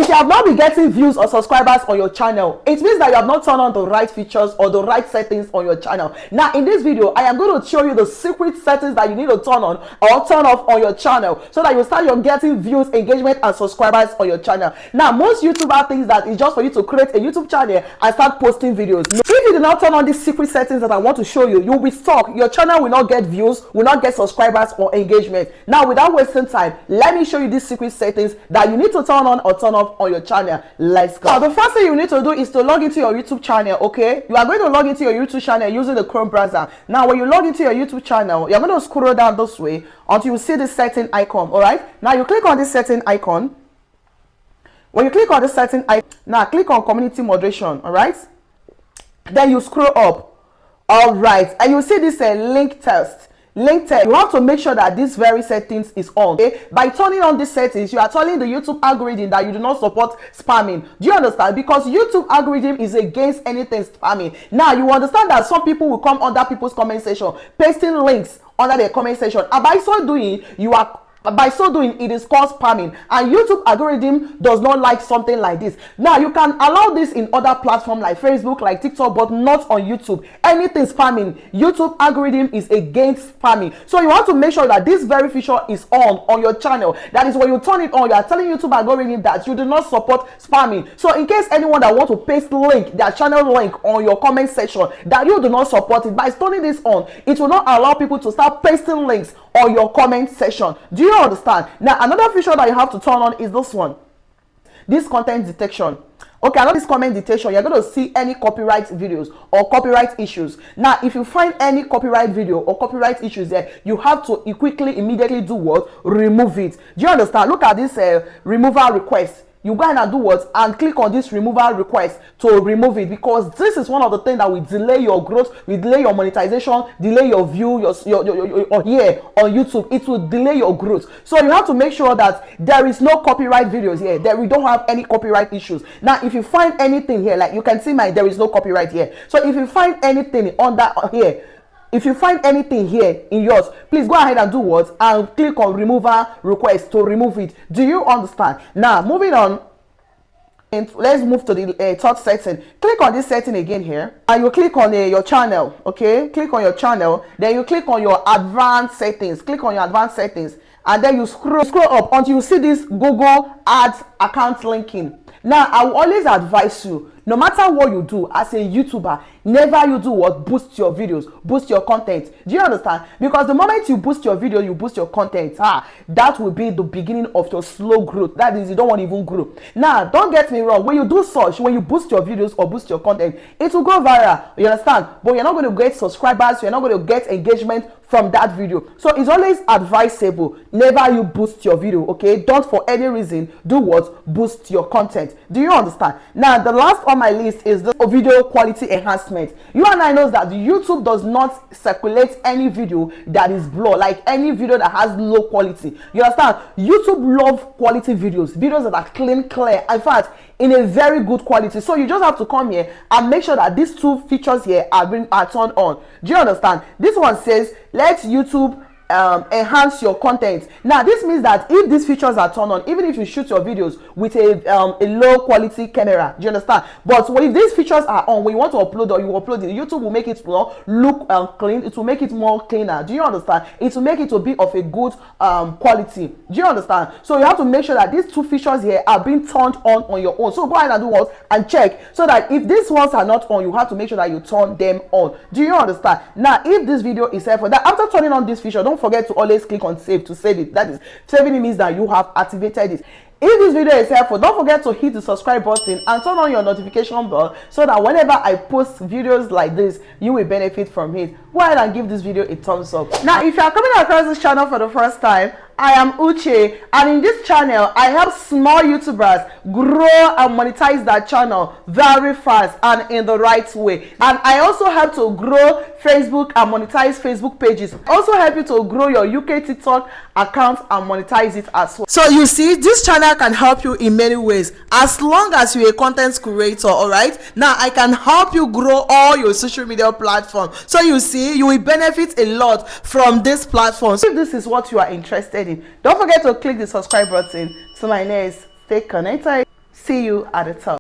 if you have not been getting views or subscribers on your channel, it means that you have not turned on the right features or the right settings on your channel. Now in this video, I am going to show you the secret settings that you need to turn on or turn off on your channel so that you start getting views, engagement and subscribers on your channel. Now most YouTubers think that it's just for you to create a YouTube channel and start posting videos. If you do not turn on these secret settings that I want to show you, you'll be stuck. Your channel will not get views, will not get subscribers or engagement. Now without wasting time, let me show you these secret settings that you need to turn on or turn off on your channel. Let's go. Now the first thing you need to do is to log into your YouTube channel. Okay, you are going to log into your YouTube channel using the Chrome browser. Now when you log into your YouTube channel, you're going to scroll down this way until you see this setting icon. All right, now you click on this setting icon. When you click on this setting icon, now click on community moderation. All right, then you scroll up. All right, and you see this link test. You have to make sure that this very settings is on. Okay, by turning on these settings, you are telling the YouTube algorithm that you do not support spamming. Do you understand? Because YouTube algorithm is against anything spamming. Now you understand that some people will come under people's comment section pasting links under their comment section, and by so doing it is called spamming, and YouTube algorithm does not like something like this. Now you can allow this in other platforms like Facebook, like TikTok, but not on YouTube. Anything spamming, YouTube algorithm is against spamming. So you have to make sure that this very feature is on your channel. That is when you turn it on, you are telling YouTube algorithm that you do not support spamming. So in case anyone that want to paste their channel link on your comment section, that you do not support it, by turning this on, it will not allow people to start pasting links on your comment section. Do you understand? Now another feature that you have to turn on is this one, this content detection. Okay, another this comment detection, you're going to see any copyright videos or copyright issues. Now if you find any copyright video or copyright issues there, you have to immediately do what? Remove it. Do you understand? Look at this removal request. You go ahead and do what? And click on this removal request to remove it, because this is one of the things that will delay your growth, will delay your monetization, delay your view, your here on YouTube. It will delay your growth. So you have to make sure that there is no copyright videos here, that we don't have any copyright issues. Now if you find anything here, like you can see there is no copyright here. So if you find anything under here, if you find anything here in yours, please go ahead and do what? And click on removal request to remove it. Do you understand? Now moving on, and let's move to the third setting. Click on this setting again here, and you click on your channel. Okay, click on your channel, then you click on your advanced settings. Click on your advanced settings, and then you scroll up until you see this Google Ads account linking. Now I will always advise you, no matter what you do as a YouTuber, never you do what? Boost your videos, boost your content. Do you understand? Because the moment you boost your video, you boost your content, that will be the beginning of your slow growth. That is, you don't want to even grow. Now don't get me wrong, when you do such, when you boost your videos or boost your content, it will go viral. You understand? But you're not going to get subscribers, you're not going to get engagement from that video. So it's always advisable, never you boost your video. Okay, don't for any reason do what? Boost your content. Do you understand? Now the last on my list is the video quality enhancement. You and I know that YouTube does not circulate any video that is blur, like any video that has low quality. You understand? YouTube love quality videos that are clean, clear, in fact in a very good quality. So you just have to come here and make sure that these two features here are turned on. Do you understand? This one says let YouTube enhance your content. Now this means that if these features are turned on, even if you shoot your videos with a low quality camera, do you understand? But if these features are on, when you want to upload or you upload it, YouTube will make it look clean. It will make it more cleaner. Do you understand? It will make it to be of a good quality. Do you understand? So you have to make sure that these two features here are being turned on your own. So go ahead and do what? And check, so that if these ones are not on, you have to make sure that you turn them on. Do you understand? Now if this video is helpful, that after turning on this feature, don't forget to always click on save to save it. That is, saving it means that you have activated it. If this video is helpful, don't forget to hit the subscribe button and turn on your notification bell so that whenever I post videos like this, you will benefit from it. Go ahead and give this video a thumbs up. Now if you are coming across this channel for the first time, I am Uche, and in this channel I help small YouTubers grow and monetize their channel very fast and in the right way. And I also help to grow Facebook and monetize Facebook pages. I also help you to grow your UK TikTok account and monetize it as well. So you see, this channel can help you in many ways as long as you're a content creator. All right, now I can help you grow all your social media platforms. So you see, you will benefit a lot from this platform. So if this is what you are interested in, don't forget to click the subscribe button. So my name is stay connected. See you at the top.